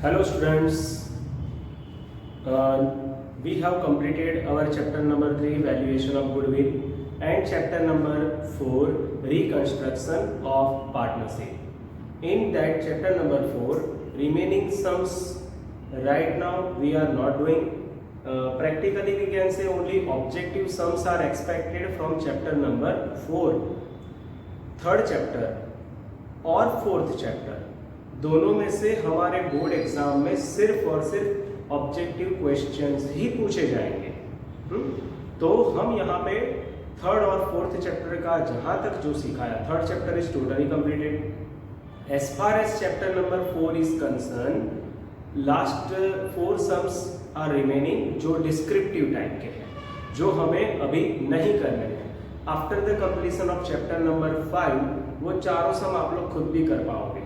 Hello students, we have completed our chapter number 3 valuation of goodwill and chapter number 4 reconstruction of partnership. In that chapter number 4 remaining sums right now we are not doing. Practically we can say only objective sums are expected from chapter number 4, third chapter और fourth chapter दोनों में से हमारे board exam में सिर्फ और सिर्फ objective questions ही पूछे जाएंगे। तो हम यहाँ पे थर्ड और फोर्थ चैप्टर का जहाँ तक जो सिखाया, third chapter is totally completed. As far as chapter number 4 is concern, last 4 sums are remaining जो डिस्क्रिप्टिव टाइप के हैं, जो हमें अभी नहीं करने हैं। After the completion of chapter number 5 वो चारों सम आप लोग खुद भी कर पाओगे,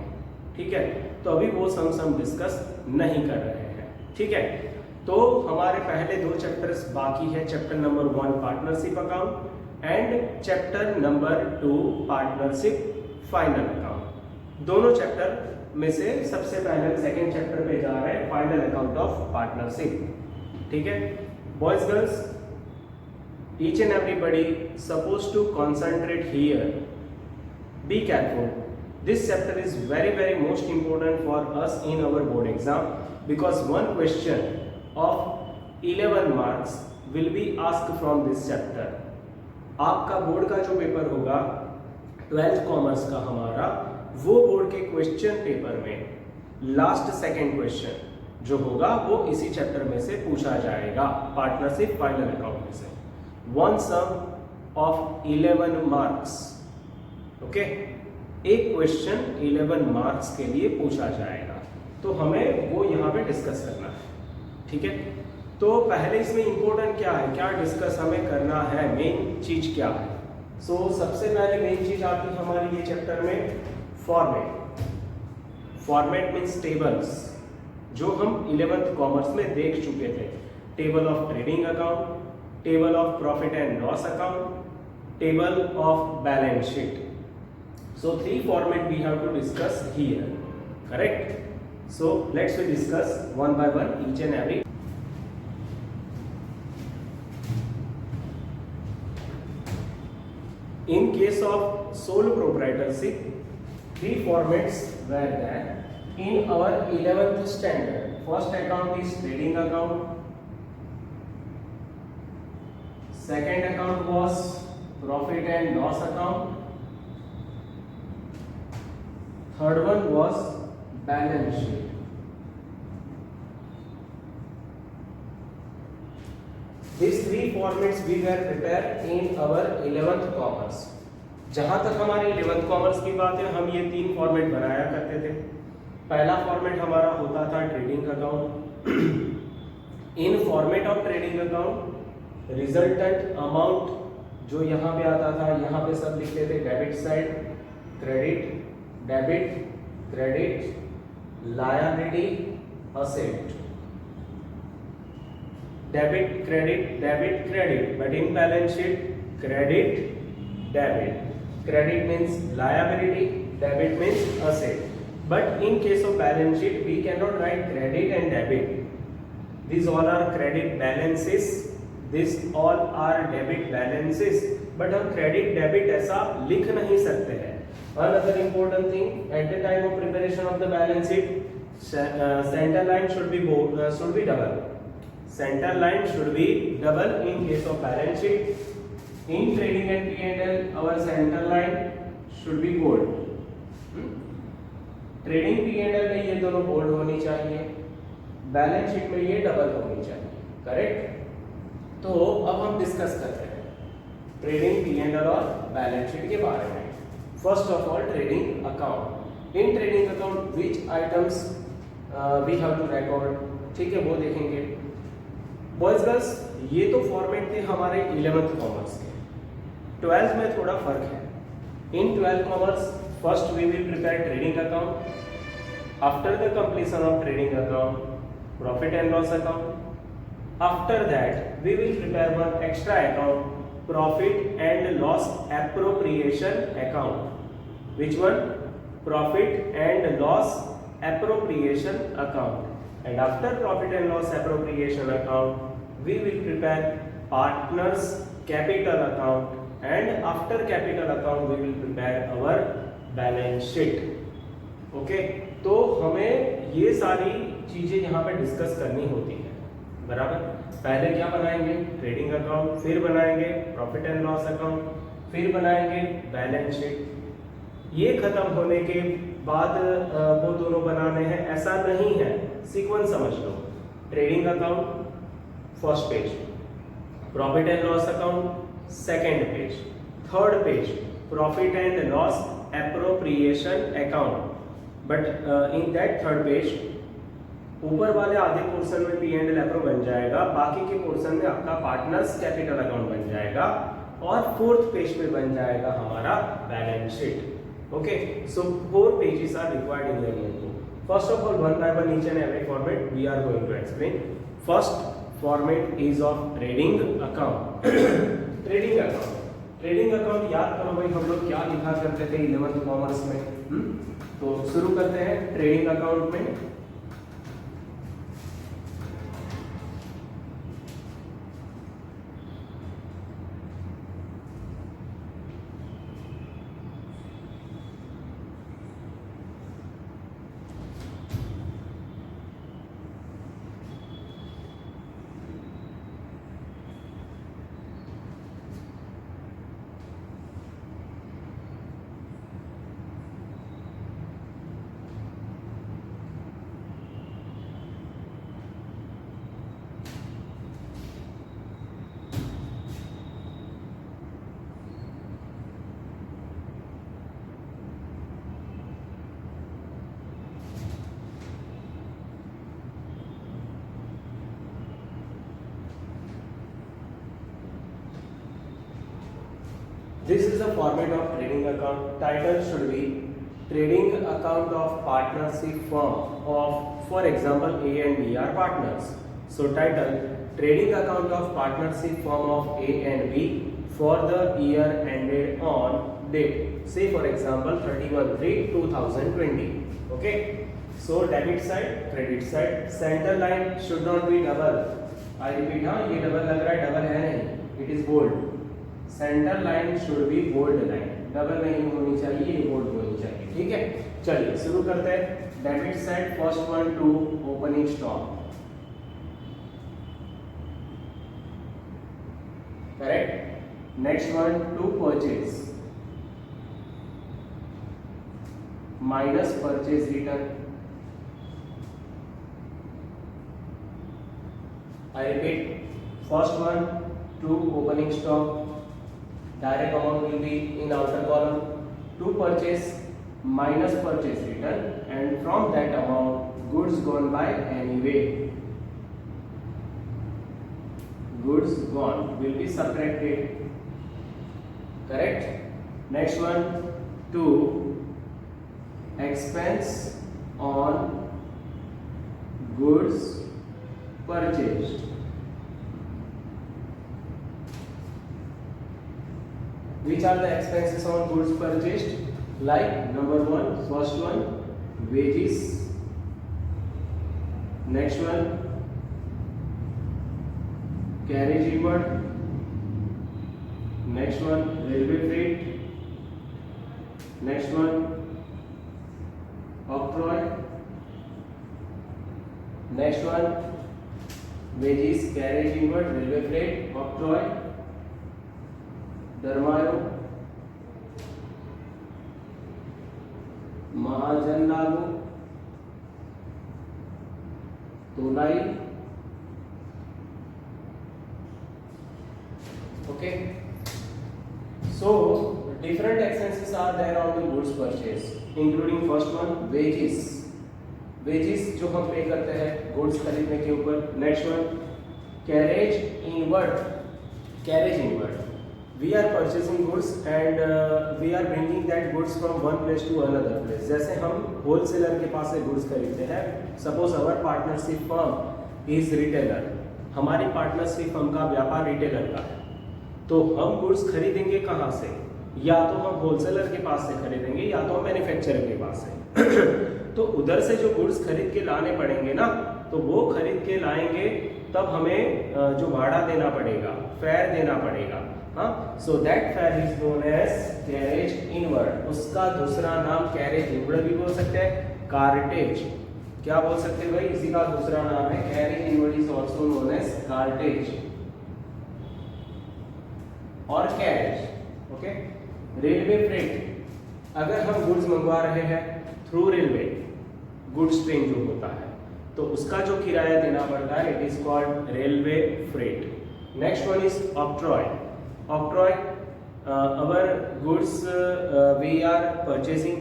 ठीक है। तो अभी वो सम्स हम डिस्कस नहीं कर रहे हैं, ठीक है। तो हमारे पहले 2 चैप्टर्स बाकी है, chapter number 1 partnership account and chapter number 2 partnership final account. दोनों चैप्टर में से सबसे पहले सेकेंड चैप्टर पे जा रहे हैं, फाइनल अकाउंट ऑफ पार्टनरशिप, ठीक है। Boys girls, each and everybody supposed to concentrate here. Be careful. This chapter is very most important for us in our board exam, because one question of 11 marks will be asked from this chapter. आपका board का जो paper होगा 12th commerce का हमारा, वो board के question paper में last second question जो होगा वो इसी चैप्टर में से पूछा जाएगा, पार्टनरशिप फाइनल अकाउंट में से। One sum of 11 marks, okay. एक क्वेश्चन 11 मार्क्स के लिए पूछा जाएगा, तो हमें वो यहाँ पे डिस्कस करना है, ठीक है। तो पहले इसमें इंपॉर्टेंट क्या है, क्या डिस्कस हमें करना है, मेन चीज क्या है। सो सबसे पहले मेन चीज आती है हमारी ये चैप्टर में फॉर्मेट। फॉर्मेट मीन्स टेबल्स, जो हम 11th कॉमर्स में देख चुके थे। Table of trading account, table of profit and loss account, table of balance sheet. So 3 format we have to discuss here, correct? So let's we discuss one by one each and every. In case of sole proprietorship, 3 formats were there in our 11th standard. First account is trading account. Second account was profit and loss account. Third one was balance sheet. These 3 formats we were prepared in our 11th commerce. जहां तक हमारी 11th commerce की बात है, हम ये 3 format बनाया करते थे। पहला फॉर्मेट हमारा होता था trading account. In format of trading account resultant amount जो यहाँ पे आता था, यहाँ पे सब लिखते थे debit side, credit, debit, credit, liability, asset, debit credit, debit credit, but in balance sheet credit debit. Credit means liability, debit means asset, but in case of balance sheet we cannot write credit and debit. These all are credit balances, these all are debit balances, but हम credit debit ऐसा लिख नहीं सकते हैं। Another important thing, at the time of preparation of the balance sheet, center line should be double. Center line should be double in case of balance sheet. In trading and P&L, our center line should be bold. Trading P&L में ये दोनों bold होनी चाहिए, balance sheet में ये double होनी चाहिए, correct. तो अब हम डिस्कस करते हैं ट्रेडिंग P&L और बैलेंस शीट के बारे में। First of all trading account. In trading account which items we have to record, ठीक है, वो देखेंगे। बॉयज गर्ल्स, ये तो फॉर्मेट थे हमारे 11th कॉमर्स के। 12th में थोड़ा फर्क है। इन 12th commerce first we will prepare trading account. After the completion of trading account, profit and loss account. After that we will prepare one extra account, profit and loss appropriation account. Which one? Profit and loss appropriation account. And after profit and loss appropriation account, we will prepare partners capital account, and after capital account we will prepare our balance sheet. Okay, तो हमें ये सारी चीजें यहाँ पे discuss करनी होती है, बराबर। पहले क्या बनाएंगे? ट्रेडिंग अकाउंट, फिर बनाएंगे प्रॉफिट एंड लॉस अकाउंट, फिर बनाएंगे बैलेंस शीट। ये खत्म होने के बाद वो दोनों बनाने हैं, ऐसा नहीं है, सीक्वेंस समझ लो। Trading account first page, profit and loss account second page, third page profit and loss appropriation account. But in that third page ऊपर वाले आधे पोर्शन में पी एंड एल एप्रो बन जाएगा, बाकी के पोर्शन में आपका पार्टनर्स कैपिटल अकाउंट बन जाएगा, और फोर्थ पेज पे बन जाएगा हमारा balance sheet. Okay, so 4 pages are required in your notebook. First of all, one by one, each and every format we are going to explain. First format is of trading account. trading account, trading account याद करो भाई, हम लोग क्या लिखा करते थे 11th commerce में। तो शुरू करते हैं ट्रेडिंग अकाउंट में। This is the format of trading account. Title should be trading account of partnership firm of, for example, A and B are partners. So title trading account of partnership firm of A and B for the year ended on date. Say for example 31/3/2020. Okay. So debit side, credit side, center line should not be double. I repeat, हाँ ये double लग रहा है, double है नहीं, it is bold. Centre line should be bold line, double नहीं होनी चाहिए, ये बोल्ड होनी चाहिए। ठीक है, चलिए शुरू करते हैं। Debit side, first one two opening stock, correct. Next one two purchase, minus purchase return. I repeat, first one two opening stock, direct amount will be in outer column, to purchase minus purchase return, and from that amount goods gone by anyway, goods gone will be subtracted, correct। Next one, to expense on goods purchased, which are the expenses on goods purchased? Like number one, first one wages, next one carriage reward, next one railway freight, next one octroi, next one wages, carriage reward, railway freight, octroi, धर्मायो, महाजन लागू, तोलाई। Okay, so different expenses are there on the goods purchase, including first one wages, wages जो हम पे करते हैं goods खरीदने के ऊपर। Next one carriage inward, carriage inward, we are purchasing goods and we are bringing that goods from one place to another place। जैसे हम होलसेलर के पास से गुड्स खरीदते हैं, suppose our partnership firm is retailer, हमारी पार्टनरशिप फर्म का व्यापार retailer का है, तो हम गुड्स खरीदेंगे कहाँ से? या तो हम होलसेलर के पास से खरीदेंगे या तो हम मैन्युफैक्चरर के पास से। तो उधर से जो गुड्स खरीद के लाने पड़ेंगे ना, तो वो खरीद के लाएंगे तब हमें जो भाड़ा देना पड़ेगा, फेयर देना पड़ेगा। हाँ, so that fare is known as carriage inward. उसका दूसरा नाम कैरेज इनवर्ड भी बोल सकते हैं, कार्टेज। क्या बोल सकते हैं भाई, इसी का दूसरा नाम है carriage inward, is also known as cartage और कैरेज। ओके, रेलवे फ्रेट, अगर हम गुड्स मंगवा रहे हैं थ्रू रेलवे, गुड्स ट्रेन जो होता है, तो उसका जो किराया देना पड़ता है, it is called railway freight. Next one is octroi. Octroi, our goods we are purchasing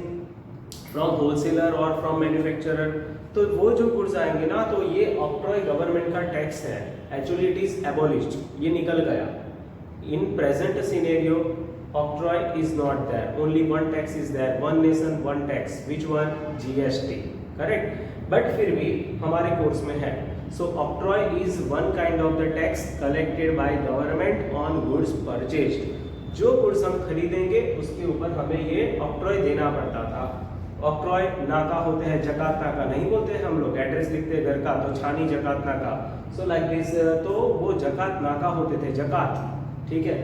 from wholesaler और फ्रॉम मैन्युफैक्चरर, तो वो जो गुड्स आएंगे ना, तो ये ऑक्ट्रॉय गवर्नमेंट का टैक्स है। एक्चुअली इट इज एबॉलिश्ड, ये निकल गया। In present scenario octroi is not there, only one tax is there, one nation one tax, which one? GST, correct? but फिर भी हमारे कोर्स में है। so octroi is one kind of the tax collected by government on goods purchased। जो goods हम खरीदेंगे उसके ऊपर हमें ये octroi देना पड़ता था। octroi नाका होते हैं, जकात नाका नहीं बोलते हैं हम लोग, एड्रेस लिखते हैं घर का तो छानी जकात नाका, सो लाइक दिस, तो वो जकात नाका होते थे, जकात, ठीक है।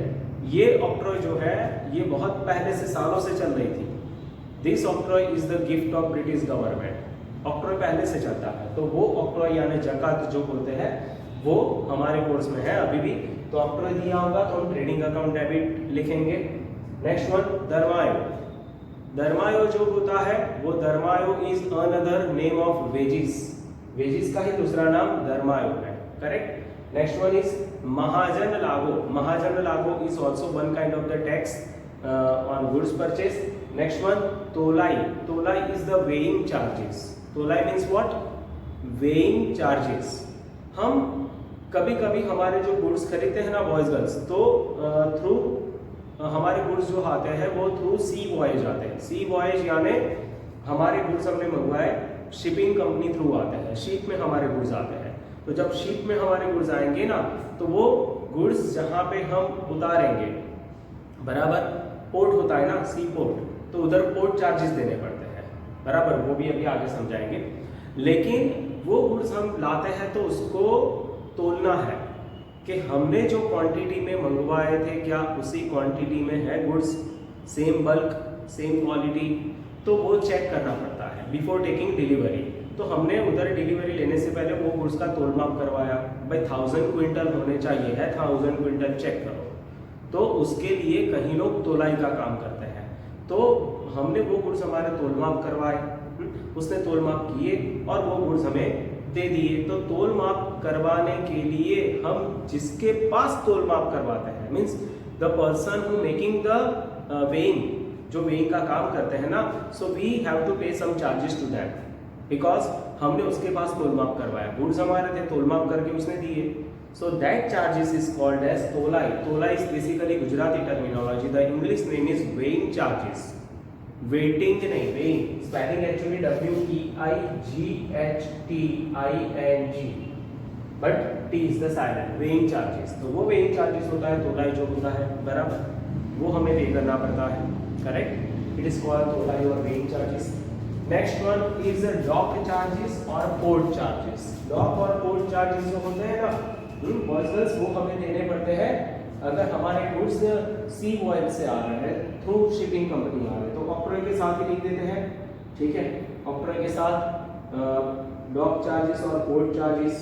ये ऑक्ट्रॉय जो है ये बहुत पहले से, सालों से चल रही थी। This octroi is the gift of British government. Octroi पहले से चलता है, तो वो ऑक्ट्रॉय यानी जकात जो बोलते हैं वो हमारे कोर्स में है अभी भी। तो ऑक्ट्रॉय दिया होगा तो हम ट्रेडिंग अकाउंट डेबिट लिखेंगे। नेक्स्ट वन, दरमायो। दरमायो जो होता है वो, दरमायो is another name of wages. Wages का ही दूसरा नाम दरमायो है, करेक्ट। Next one is महाजन लागो। महाजन लागो is also one kind of the tax on goods purchase. Next one, तोलाई। तोलाई is the weighing charges. तोलाई means what? Weighing charges। हम कभी कभी हमारे जो गुड्स खरीदते हैं ना बॉयज गर्ल्स, तो थ्रू हमारे गुड्स जो आते हैं वो थ्रू सी वॉयज आते हैं। सी वॉयज यानी हमारे गुड्स हमने मंगवाए शिपिंग कंपनी थ्रू आते हैं, शिप में हमारे गुड्स आते हैं। तो जब शिप में हमारे गुड्स आएंगे ना, तो वो गुड्स जहाँ पे हम उतारेंगे, बराबर, पोर्ट होता है ना, सी पोर्ट, तो उधर पोर्ट चार्जेस देने पड़ते हैं, बराबर, वो भी अभी आगे समझाएंगे। लेकिन वो गुड्स हम लाते हैं तो उसको तोलना है कि हमने जो क्वांटिटी में मंगवाए थे क्या उसी क्वांटिटी में है goods, same bulk, same quality, तो वो चेक करना पड़ता है बिफोर टेकिंग डिलीवरी। तो हमने उधर डिलीवरी लेने से पहले वो गुड्स का तोल माप करवाया, भाई 1000 क्विंटल होने चाहिए है, 1000 क्विंटल चेक करो। तो उसके लिए कहीं लोग तोलाई का काम करते हैं, तो हमने वो गुड्स हमारे तोल माप करवाए, उसने तोल माप किए और वो गुड्स हमें दे दिए। तो तोल माप करवाने के लिए हम जिसके पास तोल माप करवाते हैं, means the person who making the weighing, जो वेइंग का काम करते हैं ना, सो वी हैव टू पे सम चार्जेस टू दैट, बिकॉज हमने उसके पास तोल माप करवाया, गुड्स हमारे थे, तोल माप करके उसने दिए। So that charges is called as तोलाई। तोलाई is basically Gujarati terminology, the English name is weighing charges. Weighting नहीं, weighing, spelling actually WEIGHTING, but T is the silent, weighing charges. तो वो वेइंग चार्जेस होता है, तोलाई जो होता है, बराबर, वो हमें पे करना पड़ता है, करेक्ट। इट इज कॉल्ड तोलाई और weighing charges. Next one is dock charges और पोर्ट चार्जेस। डॉक और पोर्ट चार्जेस जो होते हैं ना बॉयज, वो हमें देने पड़ते हैं अगर हमारे गुड्स सी वॉयल से आ रहे हैं, थ्रू शिपिंग कंपनी आ रहे हैं, तो ऑक्ट्रॉय के साथ ही लिख देते हैं, ठीक है। ऑक्ट्रॉय के साथ डॉक चार्जेस और पोर्ट चार्जेस।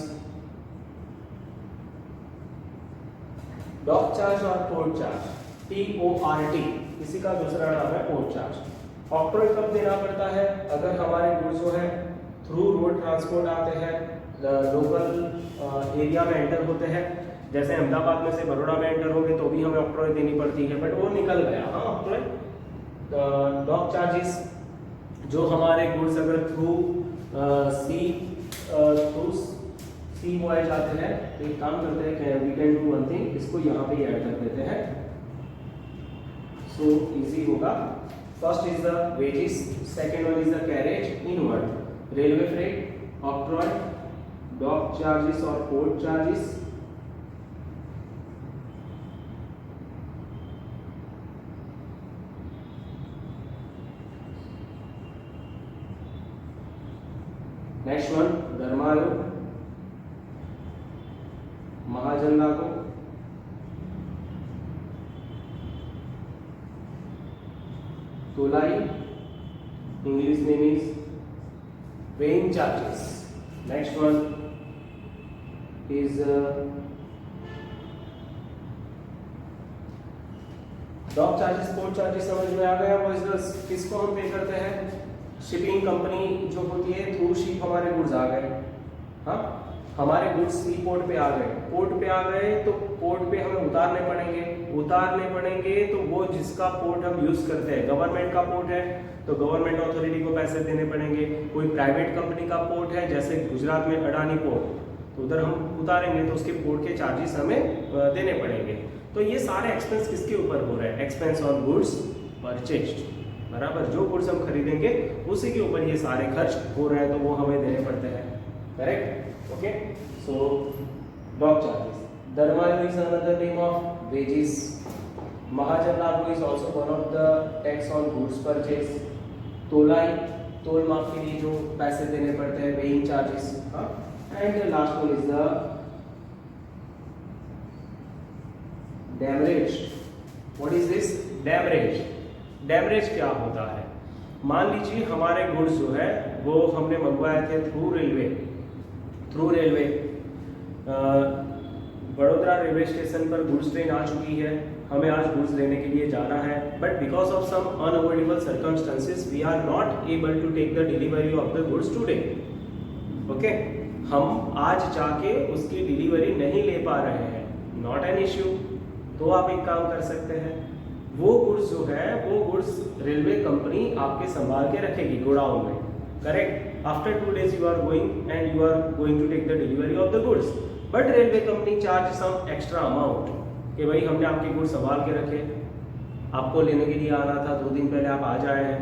डॉक चार्ज और पोर्ट चार्ज, TORT, इसी का दूसरा नाम है पोर्ट चार्ज। ऑक्ट्रॉय कब देना पड़ता है? अगर हमारे गुड्स जो है थ्रू रोड ट्रांसपोर्ट आते हैं, लोकल एरिया में एंटर होते हैं, जैसे अहमदाबाद में से बड़ौदा में एंटर होंगे तो भी हमें ऑक्ट्रॉय देनी पड़ती है, बट वो निकल गया। हाँ, ऑक्ट्रॉय। डॉक चार्जेस जो हमारे गुड्स अगर थ्रू सी वॉयज आते हैं, तो एक काम करते हैं, we can do one thing, इसको यहाँ पे ऐड कर देते हैं, सो इजी होगा। First is the wages, second one is the carriage inward, railway freight, octroi, dock charges or port charges, next one धर्मालु, महाजन लागू, तोलाई, English name is weighing charges. Next one is dock charges, port charges समझ में आ गया boys girls? किसको हम पे करते हैं? शिपिंग कंपनी जो होती है, थ्रू शिप हमारे गुड्स आ गए, हाँ हमारे गुड्स सी पोर्ट पे आ गए, पोर्ट पे आ गए तो पोर्ट पे हमें उतारने पड़ेंगे तो वो जिसका पोर्ट हम यूज करते हैं, गवर्नमेंट का पोर्ट है तो गवर्नमेंट अथॉरिटी को पैसे देने पड़ेंगे, कोई प्राइवेट कंपनी का पोर्ट है जैसे गुजरात में अडानी पोर्ट, तो उधर हम उतारेंगे तो उसके पोर्ट के चार्जेस हमें देने पड़ेंगे। तो ये सारे एक्सपेंस किसके ऊपर हो रहे हैं? एक्सपेंस ऑन गुड्स परचेज्ड, बराबर, जो गुड्स हम खरीदेंगे उसी के ऊपर ये सारे खर्च हो रहे हैं तो वो हमें देने पड़ते हैं, correct? Okay, so dock charges, धर्मालु is another name of wages, महाजन लागू is also one of the tax on goods purchase, तोलाई, तोल माप के लिए जो पैसे देने पड़ते हैं, वेइंग चार्जेस, हाँ, and last one is the demurrage. What is this? Demurrage. Demurrage क्या होता है? मान लीजिए हमारे गुड्स जो है वो हमने मंगवाए थे through railway, Vadodara railway station पर गुड्स ट्रेन आ चुकी है, हमें आज गुड्स लेने के लिए जाना है, but because of some unavoidable circumstances we are not able to take the delivery of the goods today. Okay, हम आज जाके उसकी डिलीवरी नहीं ले पा रहे हैं, नॉट एन इश्यू। तो आप एक काम कर सकते हैं, वो गुड्स जो है वो गुड्स रेलवे कंपनी आपके संभाल के रखेगी गोडाउन में, correct? After 2 days you are going to take the delivery of the goods, but railway company charge some extra amount कि भाई हमने आपके गुड्स संभाल के रखे, आपको लेने के लिए आना था, 2 दिन पहले आप आ जाए हैं,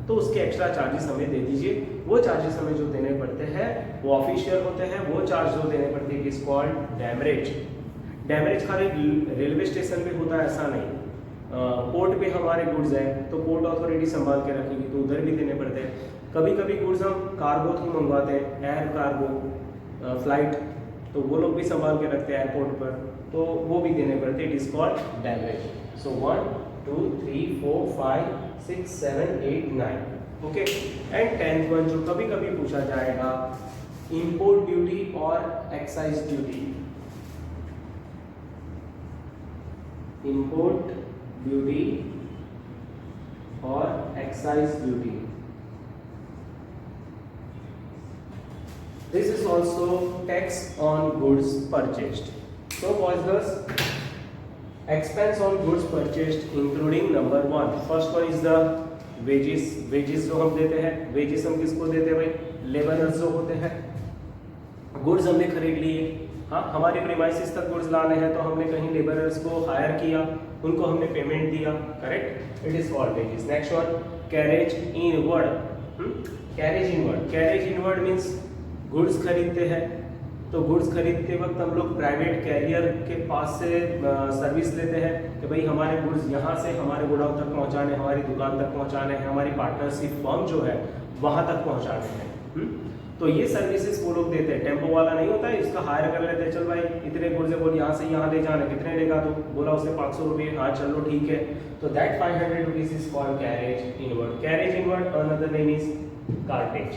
तो उसके एक्स्ट्रा चार्जेस हमें दे दीजिए। वो चार्जेस हमें जो देने पड़ते हैं वो ऑफिशियल होते हैं, वो चार्ज जो देने पड़ते हैं इज कॉल्ड डैमरेज। डैमरेज खाली रेलवे स्टेशन पे होता है ऐसा नहीं, पोर्ट पे हमारे गुड्स हैं तो पोर्ट अथॉरिटी संभाल के रखेगी तो उधर भी देने पड़ते हैं। कभी कभी गुड्स हम कार्गो थ्रू मंगवाते हैं, एयर कार्गो फ्लाइट, तो वो लोग भी संभाल के रखते हैं एयरपोर्ट पर, तो वो भी देने पड़ते हैं, it is called demurrage. So 1 2 3 4 5 6 7 8 9, okay. And 10th one जो कभी कभी पूछा जाएगा, इंपोर्ट ड्यूटी और एक्साइज ड्यूटी। इंपोर्ट ड्यूटी और excise duty, this is also tax on goods purchased. So boys girls, expense on goods purchased including number 1, first one is the wages। wages जो हम देते हैं, wages हम किसको देते हैं भाई? लेबरर्स जो होते हैं। गुड्स हमने खरीद लिए, हाँ हमारे प्रीमाइसिस तक गुड्स लाने हैं तो हमने कहीं लेबरर्स को हायर किया, उनको हमने पेमेंट दिया, correct? It is called wages. Next one, carriage inward. Carriage inward means goods खरीदते हैं तो गुड्स खरीदते वक्त हम लोग प्राइवेट कैरियर के पास से सर्विस लेते हैं कि भाई हमारे गुड्स यहाँ से हमारे गोडाउन तक पहुँचाने, हमारी दुकान तक पहुँचाने हैं, हमारी पार्टनरशिप फर्म जो है वहाँ तक पहुँचाने हैं। तो ये सर्विसेज वो लोग देते हैं, टेम्पो वाला नहीं होता है, इसका हायर कर लेते हैं, चल भाई इतने गुड्स है, बोल यहाँ से यहाँ ले जाना, कितने लेगा? तो बोला उसने 500 रुपये, हाँ चलो ठीक है, तो that 500 rupees is called carriage inward. Carriage inward another name is cartage.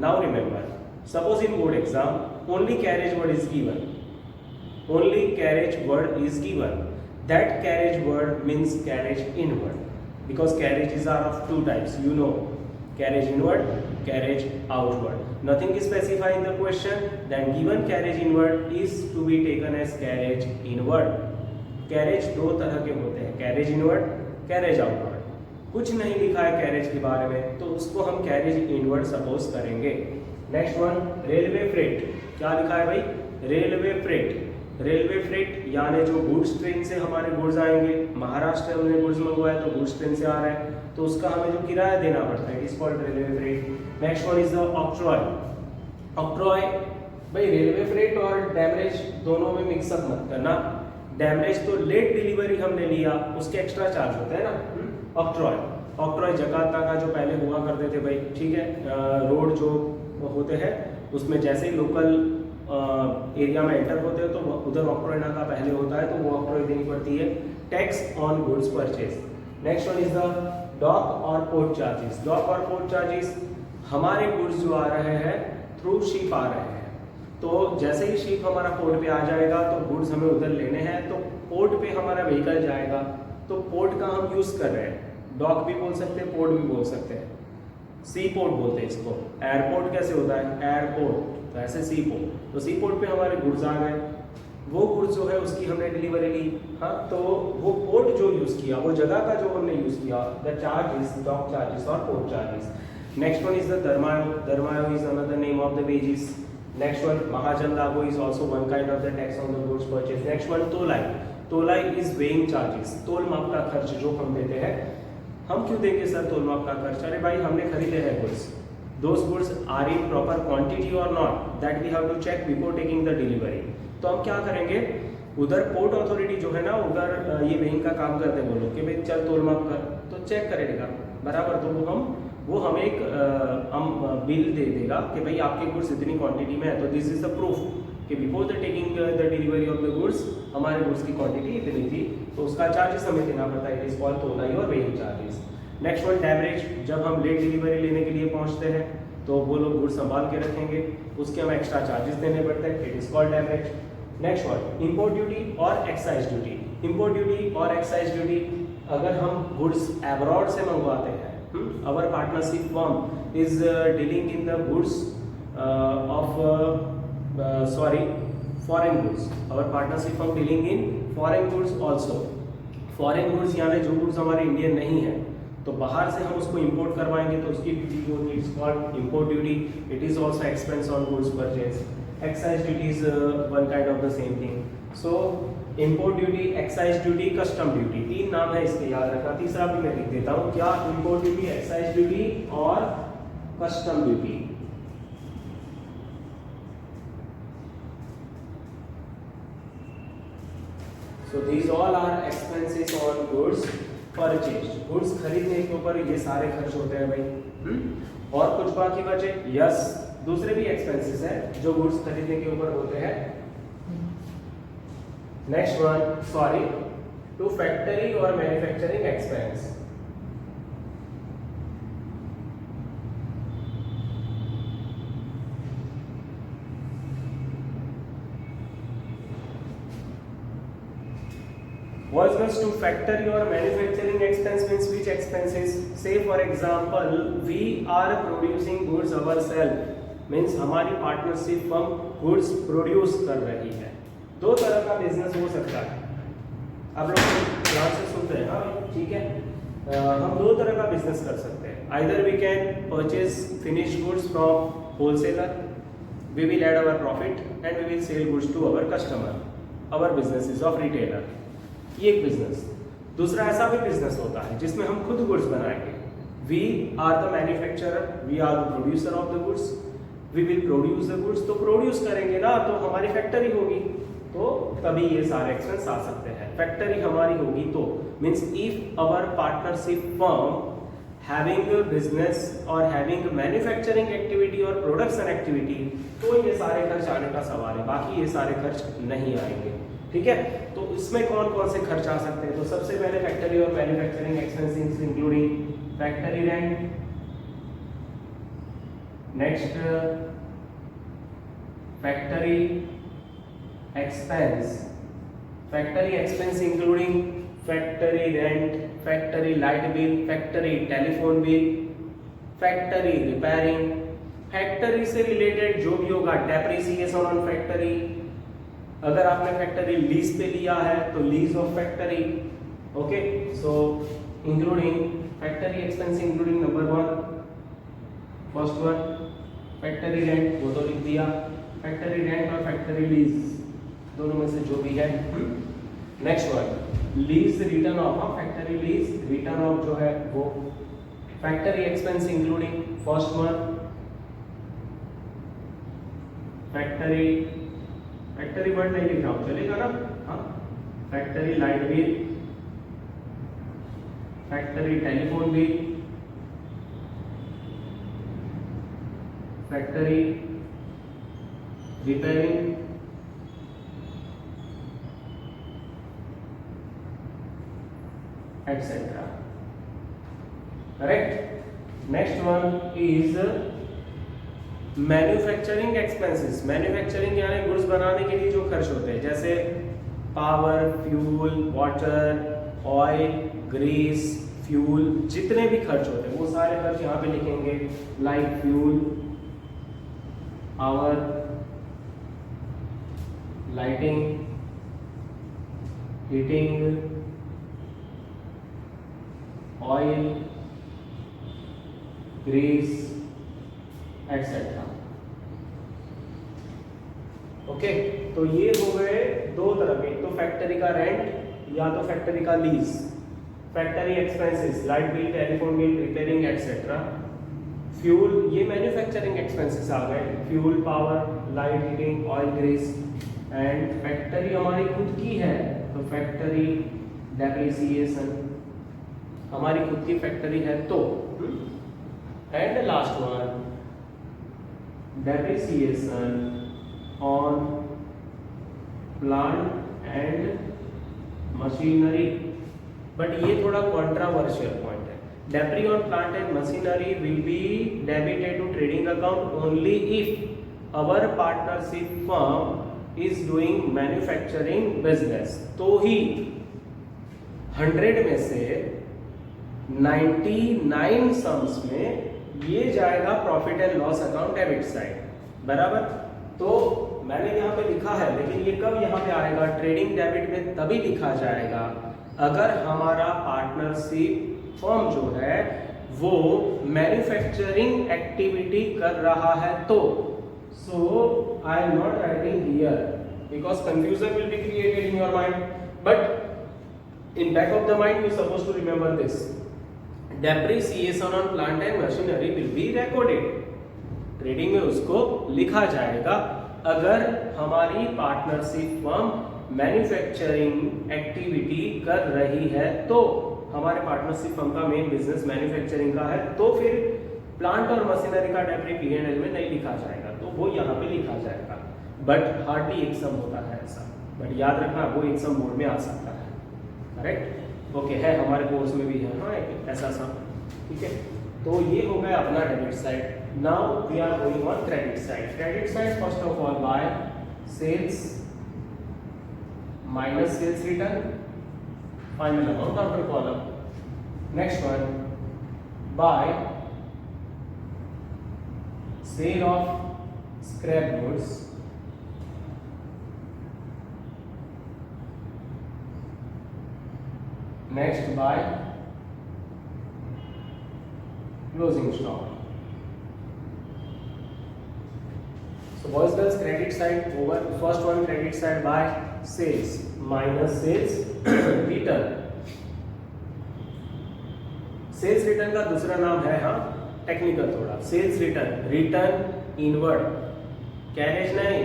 Now remember, suppose in board exam only carriage word is given, that carriage word means carriage inward, because carriages are of 2 types, you know, carriage inward, carriage outward. Nothing is specified in the question, then given carriage inward is to be taken as carriage inward। carriage 2 तरह के होते हैं, carriage inward, carriage outward। कुछ नहीं लिखा है carriage के बारे में तो उसको हम कैरेज इनवर्ड सपोज करेंगे। Next one, railway freight. क्या लिखा है भाई? रेलवे फ्रेट यानी जो गुड्स ट्रेन से हमारे गुड्स आएंगे, महाराष्ट्र में हमने गुड्स मंगवाए तो गुड्स ट्रेन से आ रहा है तो उसका हमें जो किराया देना पड़ता है, it is called railway freight. Next one is the octroi. भाई रेलवे फ्रेट और डैमरेज दोनों में मिक्सअप मत करना। डैमरेज तो लेट डिलीवरी हमने लिया, उसके एक्स्ट्रा चार्ज होते हैं ना। ऑक्ट्रॉय जकार्ता का जो पहले हुआ करते थे भाई, ठीक है, रोड जो होते हैं, उसमें जैसे ही लोकल एरिया में एंटर होते हैं तो उधर ऑक्ट्रॉय नाका पहले होता है, तो वो ऑक्ट्रॉय देनी पड़ती है। Tax on goods purchase. Next one is the dock और पोर्ट चार्जेस। डॉक और पोर्ट चार्जेस, हमारे गुड्स जो आ रहे हैं थ्रू शिप आ रहे हैं, तो जैसे ही शिप हमारा पोर्ट पे आ जाएगा तो गुड्स हमें उधर लेने हैं, तो पोर्ट पे हमारा व्हीकल जाएगा, तो पोर्ट का हम यूज कर रहे हैं, डॉक भी बोल सकते हैं, पोर्ट भी बोल सकते हैं। सी पोर्ट बोलते हैं इसको। एयरपोर्ट कैसे होता है, एयरपोर्ट, तो ऐसे सी पोर्ट, तो सी पोर्ट पे हमारे गुड्स आ गए, वो गुड्स जो है उसकी हमने डिलीवरी ली, हाँ, तो वो पोर्ट जो यूज किया, वो जगह का जो हमने यूज किया, द चार्जेस, डॉक चार्जेस और port charges. Next one is the दरमायो। दरमायो is another name of the wages. Next one महाजन लागू is also one kind of the tax on the goods purchase. Next one तोलाई। तोलाई is weighing charges, तोल माप का खर्च जो हम देते हैं। हम क्यों देंगे सर तोल माप का खर्च? अरे भाई हमने खरीदे हैं goods, those goods are in proper quantity or not, that we have to check before taking the delivery. तो हम क्या करेंगे, उधर पोर्ट अथॉरिटी जो है ना, उधर ये वेइंग का काम करते हैं, बोलो कि भाई चल तोल माप कर, तो चेक करेगा बराबर, तो वो हमें एक बिल दे देगा कि भाई आपके गुड्स इतनी क्वांटिटी में है, तो दिस इज द प्रूफ कि before the taking the delivery of the goods हमारे गुड्स की क्वांटिटी इतनी थी, तो उसका चार्जेस हमें देना पड़ता है, इट इज कॉल्ड तोलाई और weighing charges. Next one demurrage. जब हम लेट डिलीवरी लेने के लिए पहुंचते हैं तो वो लोग गुड्स संभाल के रखेंगे, उसके हमें एक्स्ट्रा चार्जेस देने पड़ते हैं, it is called demurrage. Next one import duty और एक्साइज ड्यूटी। इम्पोर्ट ड्यूटी और एक्साइज ड्यूटी, अगर हम गुड्स एब्रॉड से मंगवाते हैं, our partnership firm is dealing in the goods of foreign goods. Our partnership firm dealing in foreign goods also. Foreign goods यानी जो goods हमारे इंडियन नहीं है, तो बाहर से हम उसको इंपोर्ट करवाएंगे तो उसकी ड्यूटी होगी, it's called import duty. It is also expense on goods purchase. Excise duty is one kind of the same thing. So import duty, excise duty, custom duty, तीन नाम है इसके, याद रखना। तीसरा भी मैं लिख देता हूँ, क्या, इंपोर्ट ड्यूटी, एक्साइज ड्यूटी और custom duty. So these all are expenses on goods purchase. Goods खरीदने के ऊपर ये सारे खर्च होते हैं भाई। और कुछ बाकी बचे? यस, दूसरे भी एक्सपेंसेस हैं जो गुड्स खरीदने के ऊपर होते हैं। Next one, sorry, two factory और manufacturing expense. What means to factory or manufacturing expense means which expenses? Say for example, we are producing goods ourselves, means हमारी पार्टनरशिप फर्म गुड्स प्रोड्यूस कर रही है। दो तरह का बिजनेस हो सकता है, आप लोग ध्यान से सुनते हैं, हाँ ठीक है। हम दो तरह का बिजनेस कर सकते हैं। Either we can purchase finished goods from wholesaler, we will add our profit and we will sell goods to our customer. Our business is of retailer, ये एक बिजनेस। दूसरा ऐसा भी बिजनेस होता है जिसमें हम खुद गुड्स बनाएंगे। We are the manufacturer, we are the producer of the goods, we will produce the goods. तो प्रोड्यूस करेंगे ना तो हमारी फैक्ट्री होगी, तो तभी ये सारे एक्सपेंस आ सकते हैं। फैक्ट्री हमारी होगी तो means if our partnership firm having business और हैविंग मैन्युफैक्चरिंग एक्टिविटी और प्रोडक्शन एक्टिविटी, तो ये सारे खर्च आने का सवाल है, बाकी ये सारे खर्च नहीं आएंगे। ठीक है, तो इसमें कौन कौन से खर्च आ सकते हैं? तो सबसे पहले फैक्ट्री और manufacturing expenses including factory rent, next factory expense, factory expense including factory rent, factory light bill, factory telephone bill, factory repairing, factory से रिलेटेड जो भी होगा, डेप्रिसिएशन ऑन फैक्ट्री। अगर आपने फैक्ट्री लीज पे लिया है तो lease of factory. Okay, so including factory expense including number one, first one factory rent, वो तो लिख दिया। फैक्ट्री रेंट और फैक्ट्री लीज दोनों में से जो भी है। Next one lease return of, factory lease return of जो है वो। Factory expense including first one factory word नहीं लिख रहा हूं, चलेगा ना? हाँ, factory light bill, factory telephone bill, factory, repairing, etc. Correct? Next one is manufacturing expenses. Manufacturing यानी गुड्स बनाने के लिए जो खर्च होते हैं, जैसे power, fuel, water, oil, grease, fuel, जितने भी खर्च होते हैं वो सारे खर्च यहाँ पे लिखेंगे. Like fuel, power, lighting, heating, oil, grease, etcetera. Okay, तो ये हो गए दो तरह के, तो फैक्ट्री का रेंट या तो फैक्ट्री का lease. Factory expenses, light bill, telephone bill, repairing etcetera. Fuel, ये मैन्युफैक्चरिंग एक्सपेंसेस आ गए. Fuel, power, light, heating, oil, grease. And factory हमारी खुद की है तो फैक्ट्री डेप्रिसिएशन, हमारी खुद की फैक्ट्री है तो. And last one, depreciation on plant and machinery. But ये थोड़ा कंट्रोवर्शियल पॉइंट है. Depre on plant and machinery will be debited to trading account only if our partnership firm is doing manufacturing business. तो he 100 में से 99 sums में ये जाएगा profit and loss account debit side. बराबर. तो मैंने यहाँ पे लिखा है, लेकिन ये कब यहाँ पे आएगा, ट्रेडिंग डेबिट में तभी लिखा जाएगा अगर हमारा पार्टनरशिप फर्म जो है वो मैन्युफैक्चरिंग एक्टिविटी कर रहा है तो. So I am not writing here because confusion will be created in your mind. But in back of the mind you supposed to remember this. Depreciation on plant and machinery will be recorded. Trading में उसको लिखा जाएगा अगर हमारी partnership firm manufacturing activity कर रही है तो. हमारे पार्टनरशिप फर्म का मेन बिजनेस मैन्युफैक्चरिंग का है तो फिर प्लांट और मशीनरी का डेप्री P&L में नहीं लिखा जाएगा, तो वो यहाँ पे लिखा जाएगा. बट हार्डली एक सम होता है ऐसा, बट याद रखना वो एक सम बोर्ड में आ सकता है. करेक्ट. ओके, है हमारे कोर्स में भी है हाँ एक ऐसा सा. ठीक है, तो ये हो गया अपना debit side. Now we are going on credit side. Credit side first of all by sales minus sales return, final amount after column. Next one by sale of scrap goods, next by closing stock. So boys girls, credit side over. First one, credit side by sales minus sales return. Sales return का दूसरा नाम है हाँ technical थोड़ा, sales return. Return inward, carriage नहीं.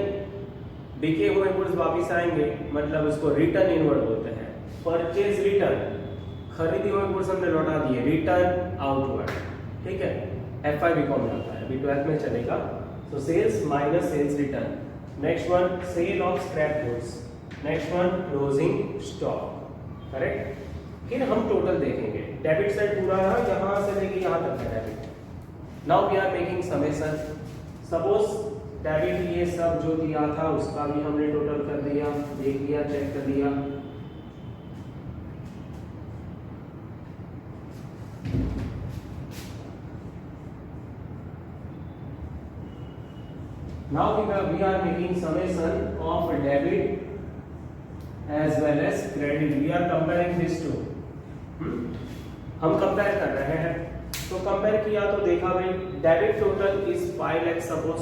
बिके हुए goods वापिस आएंगे मतलब उसको रिटर्न इनवर्ड बोलते हैं. परचेज रिटर्न, खरीदी हुए गुड्स हमने लौटा दिए, रिटर्न आउटवर्ड. ठीक है, FI BCom में आता है, अभी 12th में चलेगा. तो sales minus sales return. Next one sale of scrap goods. Next one closing stock. Correct. फिर हम टोटल देखेंगे. डेबिट साइड पूरा है यहाँ से लेके यहाँ तक है debit. Now we are making summation. Suppose debit ये सब जो दिया था उसका भी हमने टोटल कर दिया, देख लिया, चेक कर दिया. Now we are making summation of debit as well as credit. We are comparing these two. हम कंपेयर कर रहे हैं. तो कंपेयर किया तो देखा भाई debit total is 5 lakh. Suppose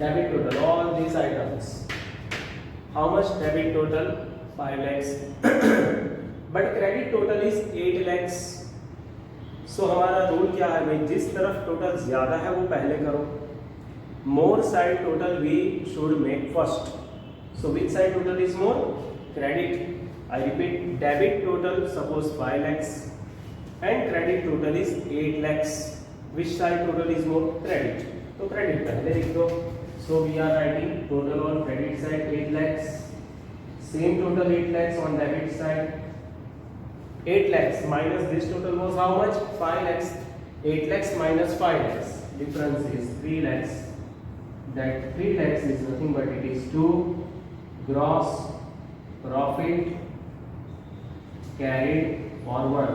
debit total all this items, how much debit total 5 lakhs. But credit total is 8 lakhs. सो हमारा रूल क्या है भाई, जिस तरफ टोटल ज्यादा है वो पहले करो. More side total we should make first. So which side total is more? Credit. I repeat, debit total suppose 5 lakhs and credit total is 8 lakhs. Which side total is more? Credit. तो credit पहले लिख दो. So we are writing total on credit side 8 lakhs. Same total 8 lakhs on debit side. 8 lakhs minus this total was how much? 5 lakhs. 8 lakhs minus 5 lakhs. Difference is 3 lakhs. That 3 lakhs is nothing but it is 2 gross profit carried forward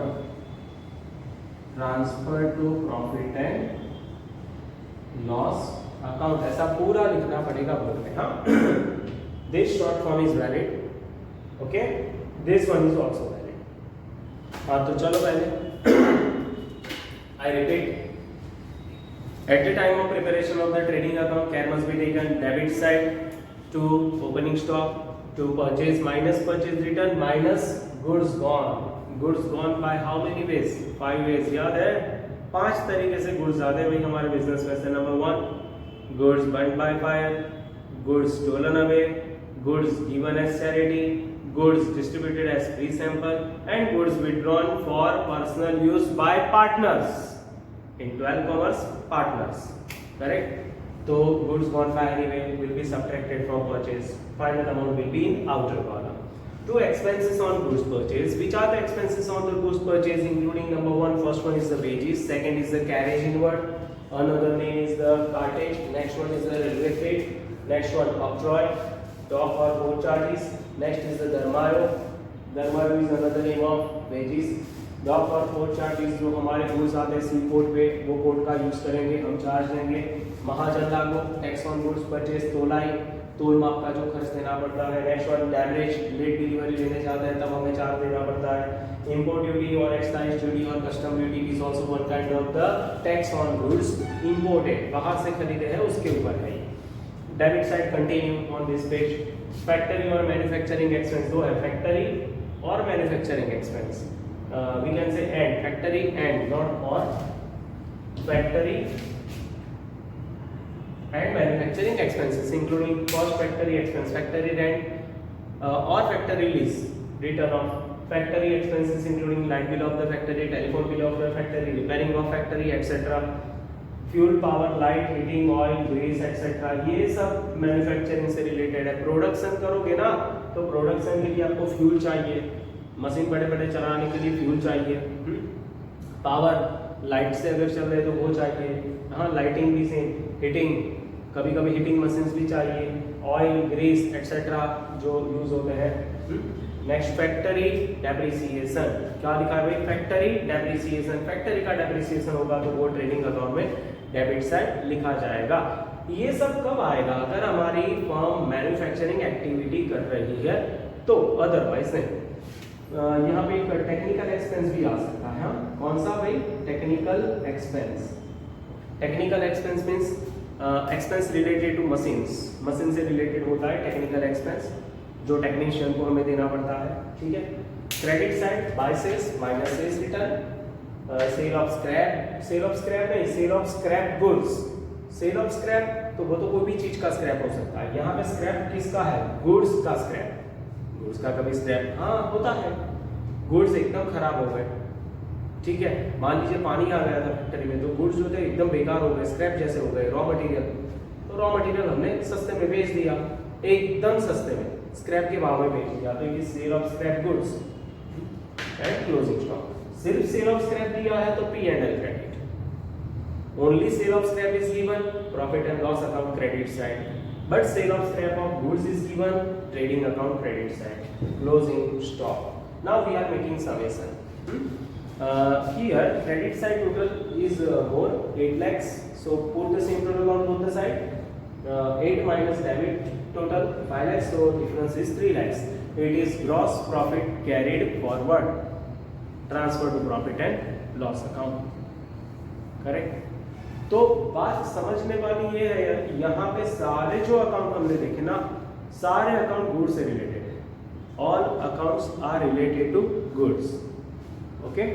transferred to profit and loss account. ऐसा पूरा लिखना पड़ेगा board में. हाँ, this short form is valid. Okay, this one is also valid. हाँ, तो चलो पहले I repeat. At the time of preparation of the trading account, care must be taken debit side to opening stock to purchase minus purchase return minus goods gone. Goods gone by how many ways? 5 ways. याद है? 5 तरीके से goods जाते हैं भाई हमारे business में से. Number 1, goods burnt by fire, goods stolen away, goods given as charity, goods distributed as free sample, and goods withdrawn for personal use by partners. In 12 commerce, partners. Correct? So goods gone by anyway will be subtracted from purchase. Final amount will be in outer column. 2 expenses on goods purchase. Which are the expenses on the goods purchase? Including number 1, first one is the wages, second is the carriage inward, another name is the cartage, next one is the railway freight, next one octroi, dock or boat charges, next is the dharmayo. Dharmayo is another name of wages. Dock और port charges जो हमारे goods आते हैं सी port पे, वो port का use करेंगे, हम चार्ज देंगे. महाजन लागू, टैक्स ऑन गुड्स परचेज, तोलाई, तोल माप का जो खर्च देना पड़ता है. Next one damage, late delivery लेने जाते हैं तब हमें चार्ज देना पड़ता है. इंपोर्ट ड्यूटी और एक्साइज ड्यूटी और custom duty is also one kind of the tax on goods imported, बाहर से खरीदे हैं उसके ऊपर है. Debit side continue on this page. Factory और मैन्युफैक्चरिंग एक्सपेंस दो है, फैक्टरी और manufacturing expense. We can say and, factory and, not or. Factory and manufacturing expenses including cost factory expense, factory rent or factory lease, return of factory expenses including light bill of the factory, telephone bill of the factory, repairing of factory etc. Fuel, power, light, heating, oil, grease etcetera, ये सब manufacturing से related है. Production करोगे ना तो production के लिए आपको फ्यूल चाहिए, मशीन बड़े बड़े चलाने के लिए फ्यूल चाहिए. पावर, लाइट से अगर चल रहे तो वो चाहिए. हाँ, लाइटिंग भी सेम. हीटिंग, कभी कभी हीटिंग मशीन्स भी चाहिए. ऑयल, ग्रीस एक्सेट्रा जो यूज होते हैं. Next factory depreciation. क्या लिखा है भाई? Factory depreciation. फैक्टरी का डेप्रिसिएशन होगा तो वो ट्रेडिंग अकाउंट में डेबिट साइड लिखा जाएगा. ये सब कब आएगा? अगर हमारी फर्म मैन्युफैक्चरिंग एक्टिविटी कर रही है तो, अदरवाइज नहीं. यहाँ पे एक टेक्निकल एक्सपेंस भी आ सकता है. कौन सा भाई? Technical expense. Technical expense means expense related to machines. Machine से रिलेटेड होता है टेक्निकल एक्सपेंस, जो टेक्नीशियन को हमें देना पड़ता है. ठीक है. Credit side by sales minus sales return. Sale of scrap, sale of scrap नहीं, sale of scrap goods. Sale of scrap तो वो तो कोई भी चीज का स्क्रैप हो सकता है. यहाँ पे स्क्रैप किसका है? गुड्स का स्क्रैप. गुड्स का कभी स्क्रैप हाँ होता है. गुड्स एकदम खराब हो गए, ठीक है, मान लीजिए पानी आ गया था फैक्ट्री में, तो गुड्स जो थे एकदम बेकार हो गए, स्क्रैप जैसे हो गए, रॉ मटेरियल. तो रॉ मटेरियल हमने सस्ते में बेच दिया, एकदम सस्ते में, स्क्रैप के भाव में बेच दिया. तो ये sale of scrap goods and closing stock. सिर्फ सेल ऑफ स्क्रैप दिया है तो P and L credit. Only sale of scrap is given, profit and loss account credit side. But sale of scrap of goods is given, trading account credit side, closing stock. Now we are making summation. Here credit side total is more 8 lakhs. So put the same total on both the side. 8 minus debit total 5 lakhs. So difference is 3 lakhs. It is gross profit carried forward, transfer to profit and loss account. Correct? तो बात समझने वाली ये है, यहाँ पे सारे जो अकाउंट हमने देखे ना, सारे अकाउंट गुड्स से रिलेटेड है. All accounts are related to goods. Okay.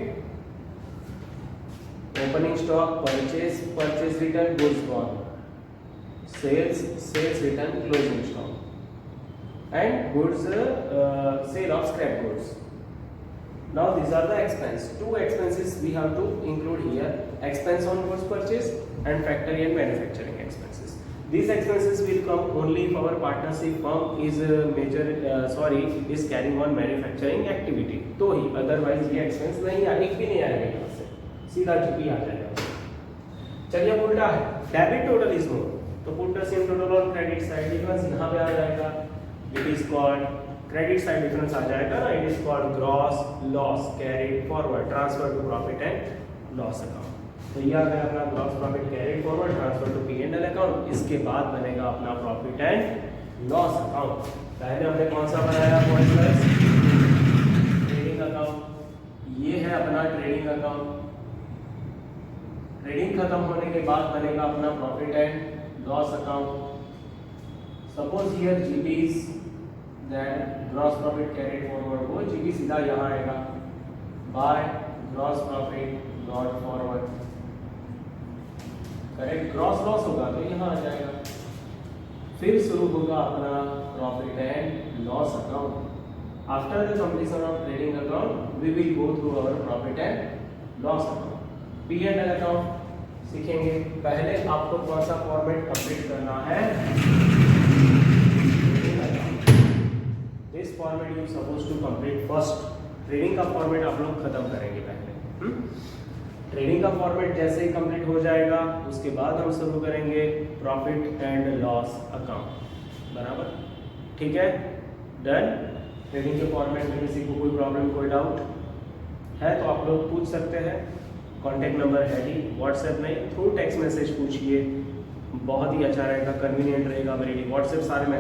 Opening stock, purchase, purchase return, goods gone, sales, sales return, closing stock and goods, sale of scrap goods. Now these are the expense. Two expenses we have to include here. Expense on goods purchase, and factory and manufacturing expenses. These expenses will come only if our partnership firm is is carrying on manufacturing activity, तो ही, otherwise ये expense नहीं आ, एक भी नहीं आएगा यहाँ से, सीधा चुकी आ जाएगा। चलिए अब उल्टा है, डेबिट टोटल इज मोर, तो put the same total on credit side difference यहाँ पे आ जाएगा, it is called credit side difference आ जाएगा ना, it is called gross loss carried forward transfer to profit and loss account. तो ये आ गया अपना gross profit carried forward transfer to P&L account. इसके बाद बनेगा अपना प्रॉफिट एंड लॉस अकाउंट। पहले हमने कौन सा बनाया, ट्रेडिंग अकाउंट, ये है अपना ट्रेडिंग अकाउंट। ट्रेडिंग खत्म होने के बाद बनेगा अपना profit and loss account. Suppose here GP is that gross profit carried forward, वो GP सीधा यहाँ आएगा by gross profit brought forward, correct. Gross loss होगा तो यहाँ आ जाएगा। फिर शुरू होगा अपना profit and loss account. After the completion of trading account we will go through our profit and loss account. P&L account सीखेंगे। पहले आपको कौन सा फॉर्मेट कंप्लीट करना है, this format you suppose to complete first. Trading का format आप लोग खत्म करेंगे पहले। ट्रेडिंग का फॉर्मेट जैसे ही कंप्लीट हो जाएगा उसके बाद हम शुरू करेंगे प्रॉफिट एंड लॉस अकाउंट, बराबर, ठीक है, डन। ट्रेडिंग के फॉर्मेट में किसी को कोई प्रॉब्लम, कोई डाउट है तो आप लोग पूछ सकते हैं। कॉन्टैक्ट नंबर है ही, व्हाट्सएप में थ्रू टेक्स्ट मैसेज पूछिए, बहुत ही अच्छा रहेगा, कन्वीनियंट रहेगा। मेरे लिए व्हाट्सएप सारे